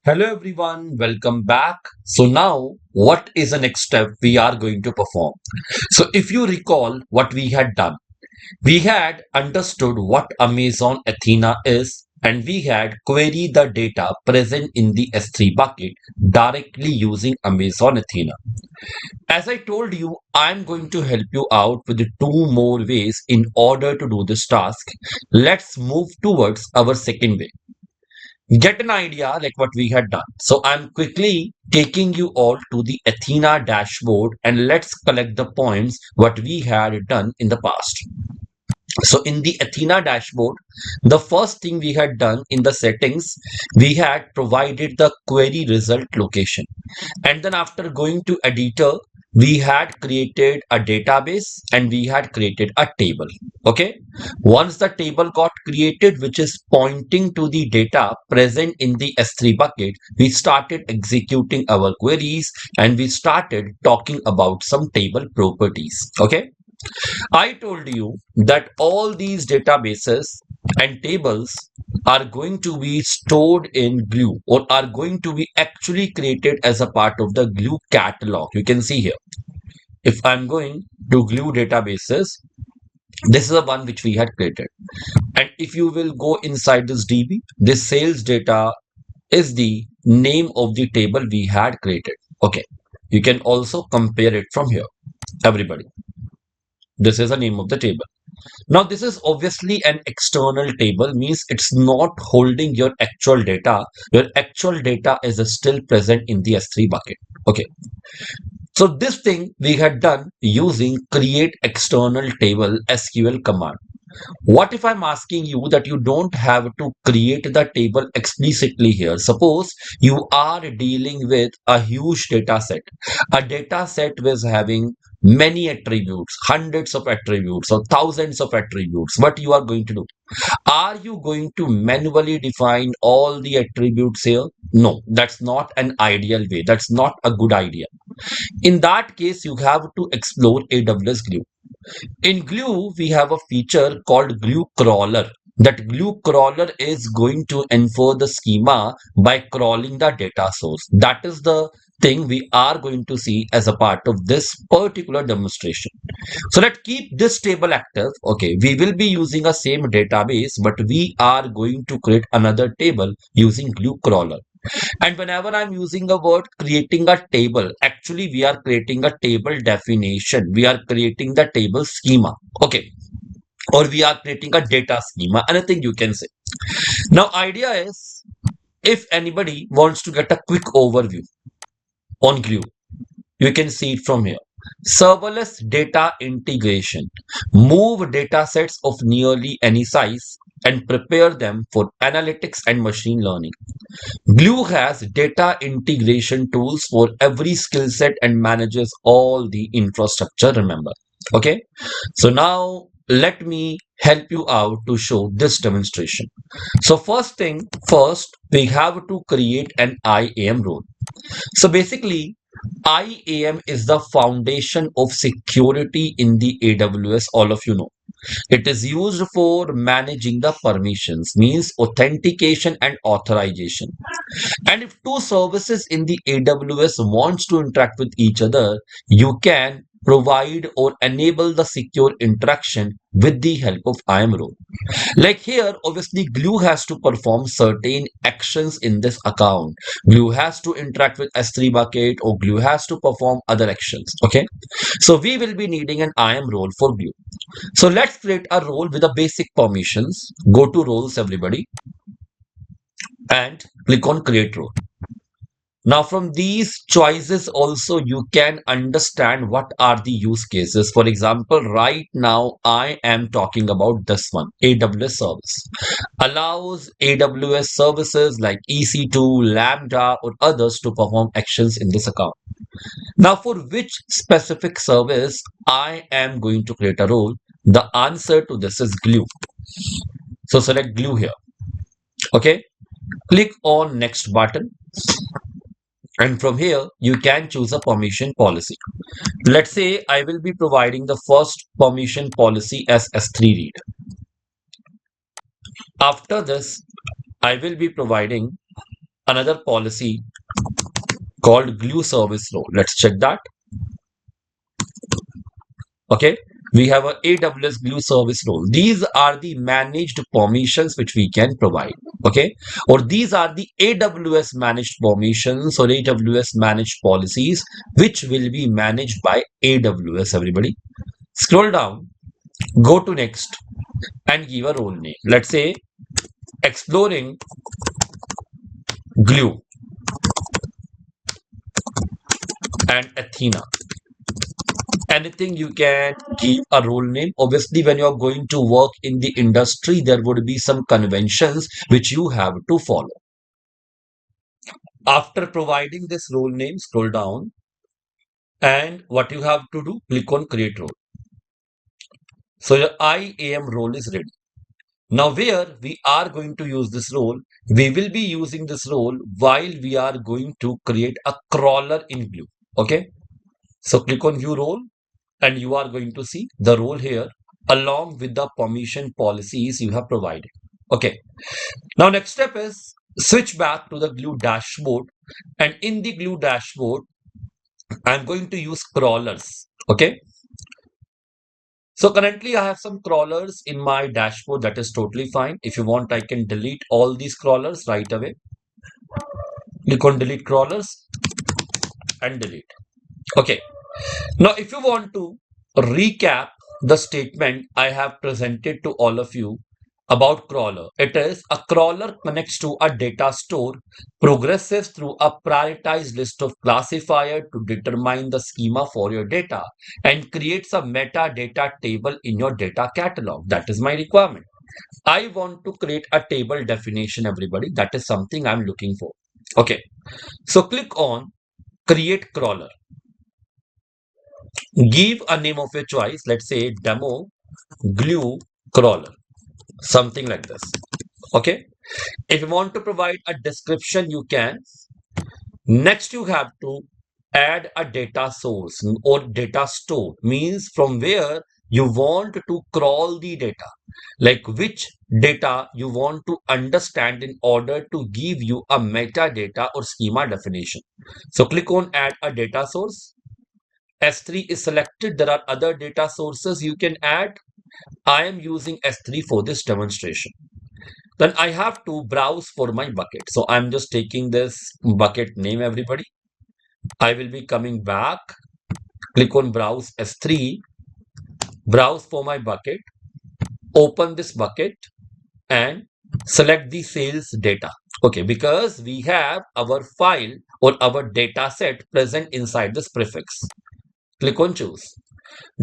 Hello everyone, welcome back. So now what is the next step we are going to perform? So if you recall what we had done, we had understood what Amazon Athena is and we had queried the data present in the S3 bucket directly using Amazon Athena. As I told you, I'm going to help you out with the two more ways in order to do this task. Let's move towards our second way, get an idea like what we had done. So I'm quickly taking you all to the Athena dashboard and let's collect the points what we had done in the past. So in the Athena dashboard, the first thing we had done in the settings, we had provided the query result location. And then after going to editor, we had created a database and we had created a table. Okay. Once the table got created, which is pointing to the data present in the S3 bucket, we started executing our queries and we started talking about some table properties. Okay. I told you that all these databases and tables are going to be stored in Glue or are going to be actually created as a part of the Glue catalog. You can see here. If I'm going to Glue databases, this is the one which we had created. And if you will go inside this DB, this sales data is the name of the table we had created. Okay. You can also compare it from here. Everybody. This is the name of the table. Now, this is obviously an external table, means it's not holding your actual data. Your actual data is still present in the S3 bucket. Okay. So this thing we had done using create external table SQL command. What if I'm asking you that you don't have to create the table explicitly here? Suppose you are dealing with a huge data set, a data set was having many attributes, hundreds of attributes or thousands of attributes. What you are going to do? Are you going to manually define all the attributes here? No, that's not an ideal way. That's not a good idea. In that case, you have to explore AWS Glue. In Glue, we have a feature called Glue Crawler. That Glue Crawler is going to infer the schema by crawling the data source. That is the thing we are going to see as a part of this particular demonstration. So let's keep this table active. Okay, we will be using a same database, but we are going to create another table using Glue Crawler. And whenever I'm using a word creating a table, actually we are creating a table definition. We are creating the table schema. Okay. Or we are creating a data schema. Anything you can say. Now, idea is if anybody wants to get a quick overview on Glue, you can see it from here. Serverless data integration. Move data sets of nearly any size and prepare them for analytics and machine learning. Glue has data integration tools for every skill set and manages all the infrastructure, remember. Okay, so now let me help you out to show this demonstration. So first thing first, we have to create an IAM role. So basically, IAM is the foundation of security in the AWS, all of you know. It is used for managing the permissions, means authentication and authorization. And if two services in the AWS wants to interact with each other, you can provide or enable the secure interaction with the help of IAM role. Like here, obviously, Glue has to perform certain actions in this account. Glue has to interact with S3 bucket or Glue has to perform other actions. Okay. So we will be needing an IAM role for Glue. So let's create a role with the basic permissions. Go to roles, everybody, and click on create role. Now, from these choices also, you can understand what are the use cases. For example, right now, I am talking about this one, AWS service. Allows AWS services like EC2, Lambda, or others to perform actions in this account. Now, for which specific service I am going to create a role, the answer to this is Glue. So select Glue here. Okay. Click on next button. And from here, you can choose a permission policy. Let's say I will be providing the first permission policy as S3 read. After this, I will be providing another policy called glue service role. Let's check that. Okay, we have a AWS Glue Service role. These are the managed permissions which we can provide. Okay, or these are the AWS managed permissions or AWS managed policies which will be managed by AWS. Everybody, scroll down, go to next, and give a role name. Let's say exploring Glue and Athena. Anything you can give a role name. Obviously, when you're going to work in the industry, there would be some conventions which you have to follow. After providing this role name, scroll down, and what you have to do, click on create role. So your IAM role is ready. Now where we are going to use this role, we will be using this role while we are going to create a crawler in Glue. Okay. So click on view role, and you are going to see the role here along with the permission policies you have provided. Okay. Now next step is switch back to the Glue dashboard, and in the Glue dashboard, I'm going to use crawlers. Okay. So currently I have some crawlers in my dashboard. That is totally fine. If you want, I can delete all these crawlers right away. Click on delete crawlers and delete. Okay. Now, if you want to recap the statement I have presented to all of you about crawler, it is a crawler connects to a data store, progresses through a prioritized list of classifier to determine the schema for your data, and creates a metadata table in your data catalog. That is my requirement. I want to create a table definition, everybody. That is something I'm looking for. Okay. So click on create crawler. Give a name of your choice. Let's say demo glue crawler, something like this. Okay. If you want to provide a description, you can. Next, you have to add a data source or data store, means from where you want to crawl the data, like which data you want to understand in order to give you a metadata or schema definition. So click on add a data source. S3 is selected. There are other data sources you can add. I am using S3 for this demonstration. Then I have to browse for my bucket. So I'm just taking this bucket name, everybody. I will be coming back. Click on browse S3, browse for my bucket, open this bucket and select the sales data. Okay, because we have our file or our data set present inside this prefix. Click on choose.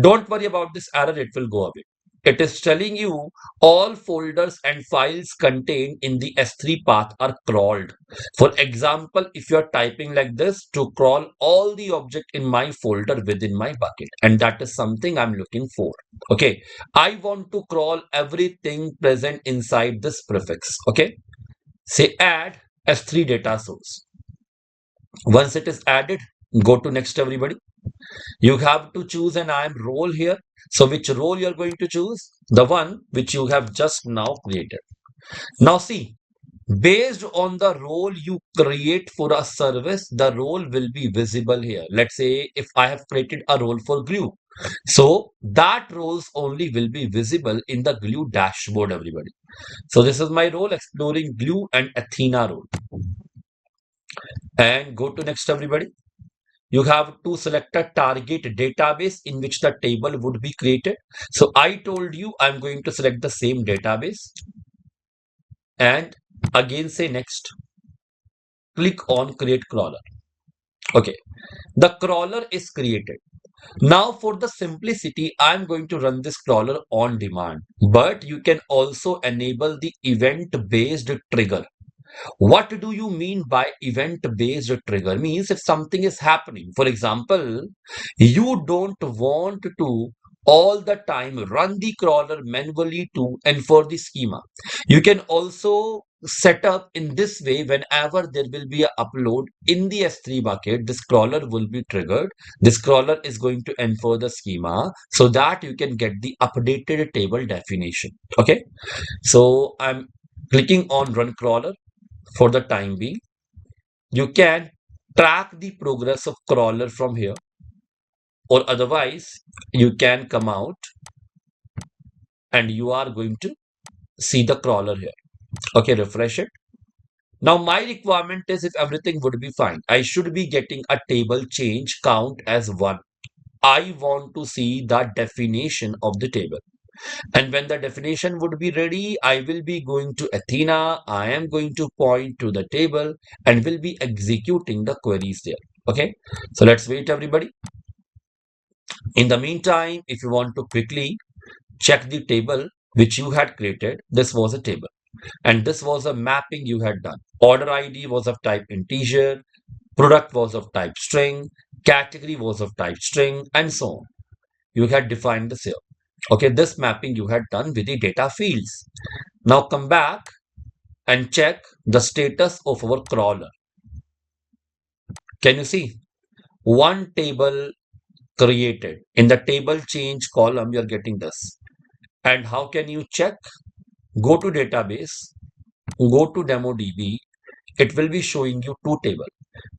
Don't worry about this error, it will go away. It is telling you all folders and files contained in the S3 path are crawled. For example, if you are typing like this, to crawl all the object in my folder within my bucket, and that is something I'm looking for. Okay, I want to crawl everything present inside this prefix. Okay, say add S3 data source. Once it is added, go to next, everybody. You have to choose an IAM role here. So which role you're going to choose? The one which you have just now created. Now see, based on the role you create for a service, the role will be visible here. Let's say if I have created a role for Glue. So that roles only will be visible in the Glue dashboard, everybody. So this is my role, exploring Glue and Athena role. And go to next, everybody. You have to select a target database in which the table would be created. So I told you I'm going to select the same database and again say next. Click on create crawler. Okay, the crawler is created. Now for the simplicity, I'm going to run this crawler on demand, but you can also enable the event based trigger. What do you mean by event-based trigger? Means if something is happening, for example, you don't want to all the time run the crawler manually to enforce the schema. You can also set up in this way whenever there will be an upload in the S3 bucket, this crawler will be triggered. This crawler is going to enforce the schema so that you can get the updated table definition. Okay, so I'm clicking on run crawler for the time being. You can track the progress of crawler from here, or otherwise you can come out and you are going to see the crawler here. Okay, refresh it. Now my requirement is if everything would be fine, I should be getting a table change count as 1. I want to see the definition of the table. And when the definition would be ready, I will be going to Athena. I am going to point to the table and will be executing the queries there. Okay. So let's wait everybody. In the meantime, if you want to quickly check the table which you had created, this was a table and this was a mapping you had done. Order ID was of type integer, product was of type string, category was of type string, and so on. You had defined this here. Okay, this mapping you had done with the data fields. Now come back and check the status of our crawler. Can you see? One table created. In the table change column, you're getting this. And how can you check? Go to database, go to DemoDB. It will be showing you two tables.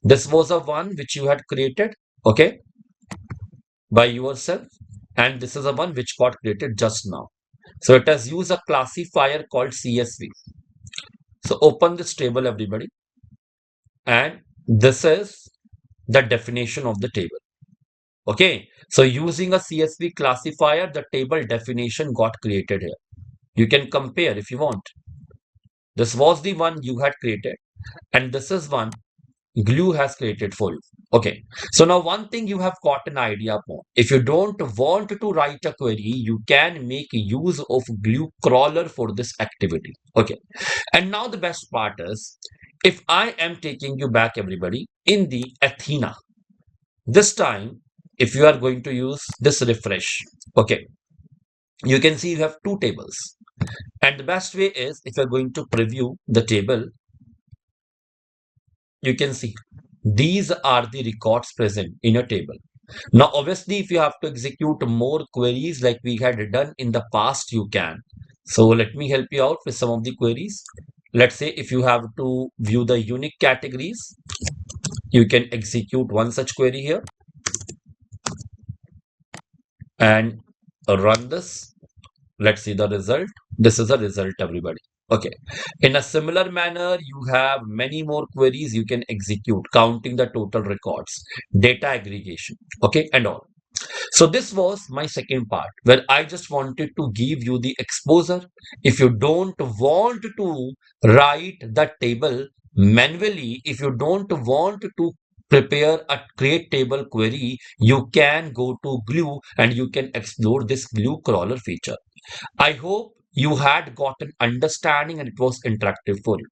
This was a one which you had created, okay, by yourself. And this is a one which got created just now. So it has used a classifier called CSV. So open this table, everybody. And this is the definition of the table. Okay. So using a CSV classifier, the table definition got created here. You can compare if you want. This was the one you had created. And this is one Glue has created for you. Okay. So now one thing you have got an idea upon. If you don't want to write a query, you can make use of Glue Crawler for this activity. Okay. And now the best part is, if I am taking you back, everybody, in the Athena, this time, if you are going to use this refresh, okay, you can see you have two tables. And the best way is, if you're going to preview the table, you can see these are the records present in a table. Now, obviously, if you have to execute more queries like we had done in the past, you can. So let me help you out with some of the queries. Let's say if you have to view the unique categories, you can execute one such query here and run this. Let's see the result. This is a result, everybody. Okay. In a similar manner, you have many more queries you can execute, counting the total records, data aggregation, okay, and all. So this was my second part where I just wanted to give you the exposure. If you don't want to write the table manually, if you don't want to prepare a create table query, you can go to Glue and you can explore this Glue crawler feature. I hope you had got an understanding and it was interactive for you.